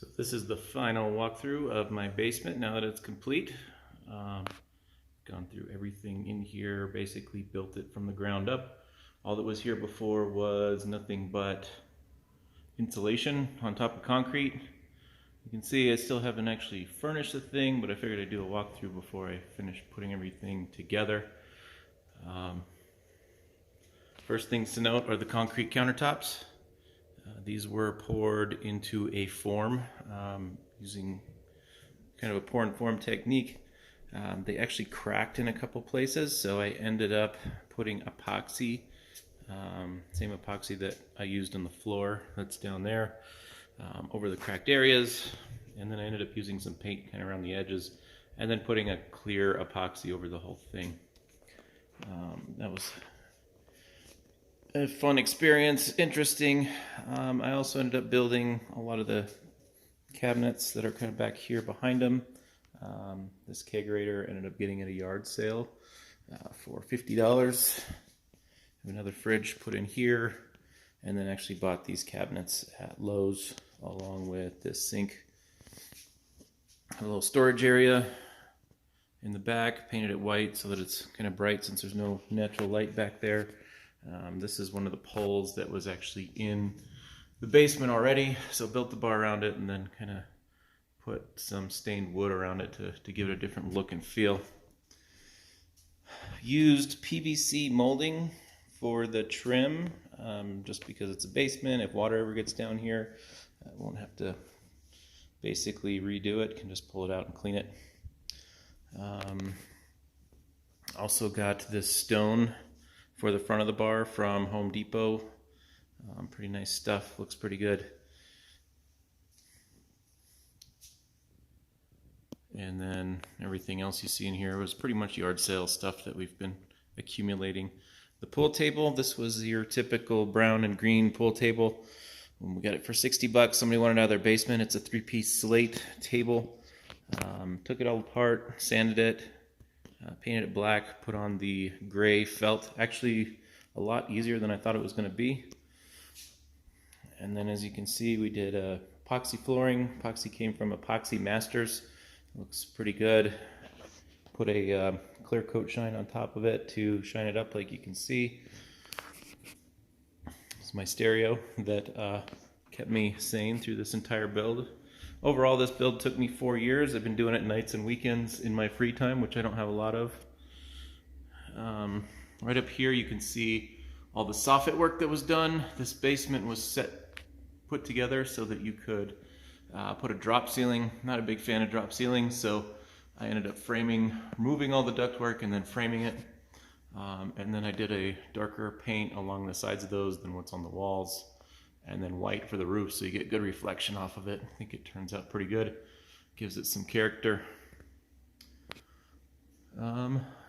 So this is the final walkthrough of my basement now that it's complete. Gone through everything in here, basically built it from the ground up. All that was here before was nothing but insulation on top of concrete. You can see I still haven't actually furnished the thing, but I figured I'd do a walkthrough before I finish putting everything together. First things to note are the concrete countertops. These were poured into a form using kind of a pour and form technique. They actually cracked in a couple places, so I ended up putting epoxy, same epoxy that I used on the floor that's down there, over the cracked areas, and then I ended up using some paint kind of around the edges, and then putting a clear epoxy over the whole thing. That was a fun experience, interesting. I also ended up building a lot of the cabinets that are kind of back here behind them. This kegerator ended up getting at a yard sale for $50. Have another fridge put in here, and then actually bought these cabinets at Lowe's along with this sink. A little storage area in the back, painted it white so that it's kind of bright since there's no natural light back there. This is one of the poles that was actually in the basement already, so built the bar around it and then kind of put some stained wood around it to give it a different look and feel. Used PVC molding for the trim, just because it's a basement. If water ever gets down here, I won't have to basically redo it, can just pull it out and clean it. Also got this stone for the front of the bar from Home Depot. Pretty nice stuff, looks pretty good. And then everything else you see in here was pretty much yard sale stuff that we've been accumulating. The pool table, this was your typical brown and green pool table. We got it for $60. Somebody wanted it out of their basement. It's a 3-piece slate table. Took it all apart, sanded it, painted it black, put on the gray felt. Actually a lot easier than I thought it was going to be. And then as you can see, we did epoxy flooring. Epoxy came from Epoxy Masters. Looks pretty good. Put a clear coat shine on top of it to shine it up like you can see. It's my stereo that kept me sane through this entire build. Overall, this build took me 4 years. I've been doing it nights and weekends in my free time, which I don't have a lot of. Right up here you can see all the soffit work that was done. This basement was put together so that you could put a drop ceiling. Not a big fan of drop ceilings, so I ended up removing all the ductwork and then framing it. And then I did a darker paint along the sides of those than what's on the walls, and then white for the roof so you get good reflection off of it. I think it turns out pretty good. Gives it some character.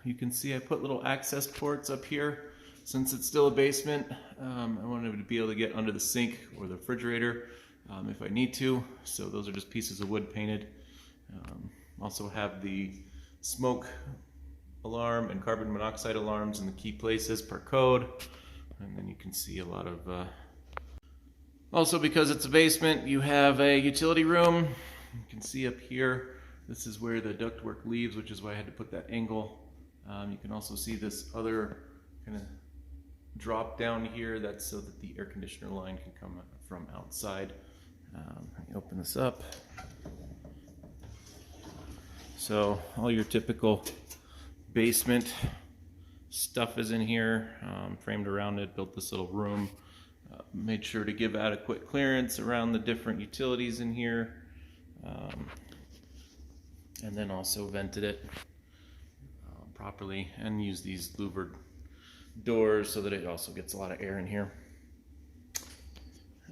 You can see I put little access ports up here. Since it's still a basement, I wanted to be able to get under the sink or the refrigerator if I need to. So those are just pieces of wood painted. Also have the smoke alarm and carbon monoxide alarms in the key places per code. And then you can see a lot of... Also, because it's a basement, you have a utility room. You can see up here, this is where the ductwork leaves, which is why I had to put that angle. You can also see this other kind of drop down here. That's so that the air conditioner line can come from outside. Let me open this up. So all your typical basement stuff is in here, framed around it. Built this little room. Made sure to give adequate clearance around the different utilities in here, and then also vented it properly and used these louvered doors so that it also gets a lot of air in here.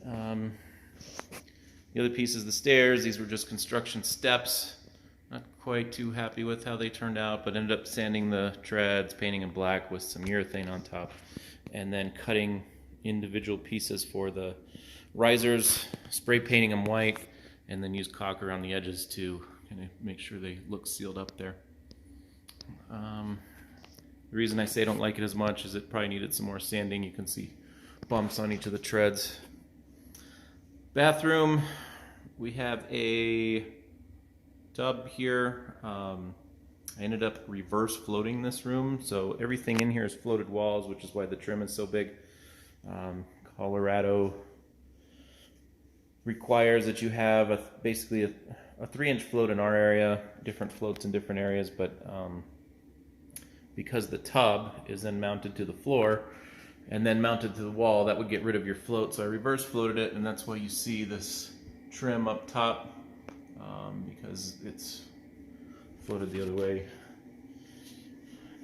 The other piece is the stairs. These were just construction steps. Not quite too happy with how they turned out, but ended up sanding the treads, painting them black with some urethane on top, and then cutting individual pieces for the risers, spray painting them white, and then use caulk around the edges to kind of make sure they look sealed up there. The reason I say I don't like it as much is it probably needed some more sanding. You can see bumps on each of the treads. Bathroom we have a tub here. I ended up reverse floating this room, so everything in here is floated walls, which is why the trim is so big. Colorado requires that you have basically a 3-inch float in our area, different floats in different areas, but because the tub is then mounted to the floor and then mounted to the wall, that would get rid of your float. So I reverse floated it, and that's why you see this trim up top, because it's floated the other way.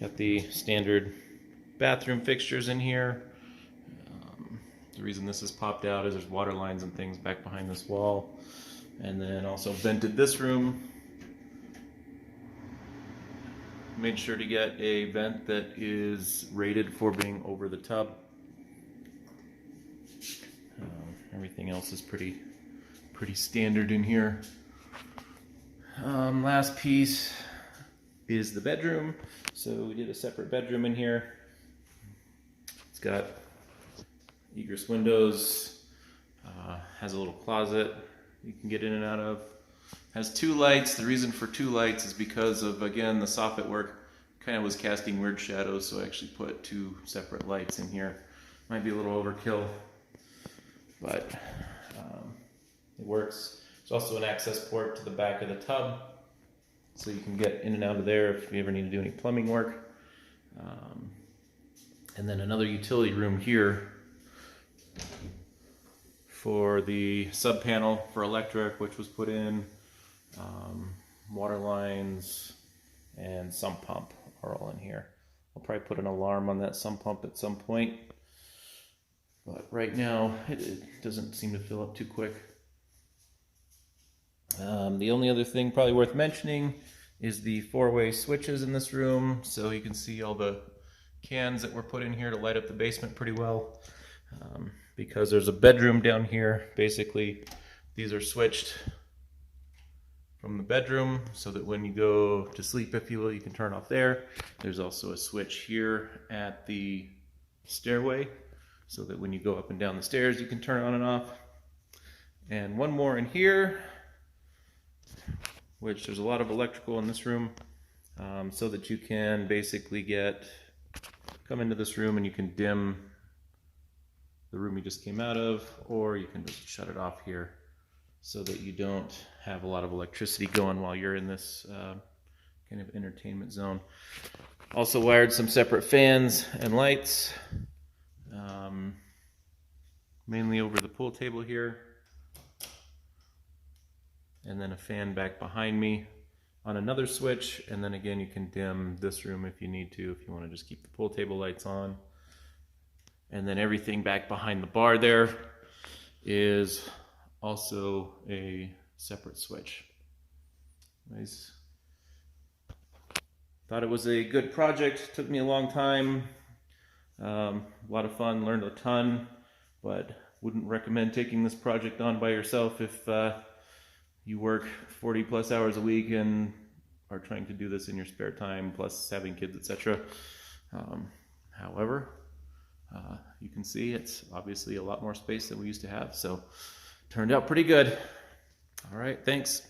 Got the standard bathroom fixtures in here. The reason this is popped out is there's water lines and things back behind this wall. And then also vented this room. Made sure to get a vent that is rated for being over the tub. Everything else is pretty standard in here. Last piece is the bedroom. So we did a separate bedroom in here. It's got egress windows, has a little closet you can get in and out of. Has 2 lights. The reason for 2 lights is because of, again, the soffit work kind of was casting weird shadows, so I actually put 2 separate lights in here. Might be a little overkill, but it works. There's also an access port to the back of the tub, so you can get in and out of there if you ever need to do any plumbing work. And then another utility room here for the sub panel for electric, which was put in. Water lines and sump pump are all in here. I'll probably put an alarm on that sump pump at some point, but right now it doesn't seem to fill up too quick. The only other thing probably worth mentioning is the 4-way switches in this room, so you can see all the cans that were put in here to light up the basement pretty well. Because there's a bedroom down here, basically these are switched from the bedroom so that when you go to sleep, if you will, you can turn off there. There's also a switch here at the stairway so that when you go up and down the stairs, you can turn it on and off. And one more in here, which there's a lot of electrical in this room, so that you can basically come into this room and you can dim the room you just came out of, or you can just shut it off here so that you don't have a lot of electricity going while you're in this kind of entertainment zone. Also wired some separate fans and lights, mainly over the pool table here, and then a fan back behind me on another switch, and then again you can dim this room if you need to, if you want to just keep the pool table lights on. And then everything back behind the bar there is also a separate switch. Nice. Thought it was a good project. Took me a long time. A lot of fun, learned a ton, but wouldn't recommend taking this project on by yourself if you work 40 plus hours a week and are trying to do this in your spare time, plus having kids, etc. However, you can see it's obviously a lot more space than we used to have, so turned out pretty good. All right, thanks.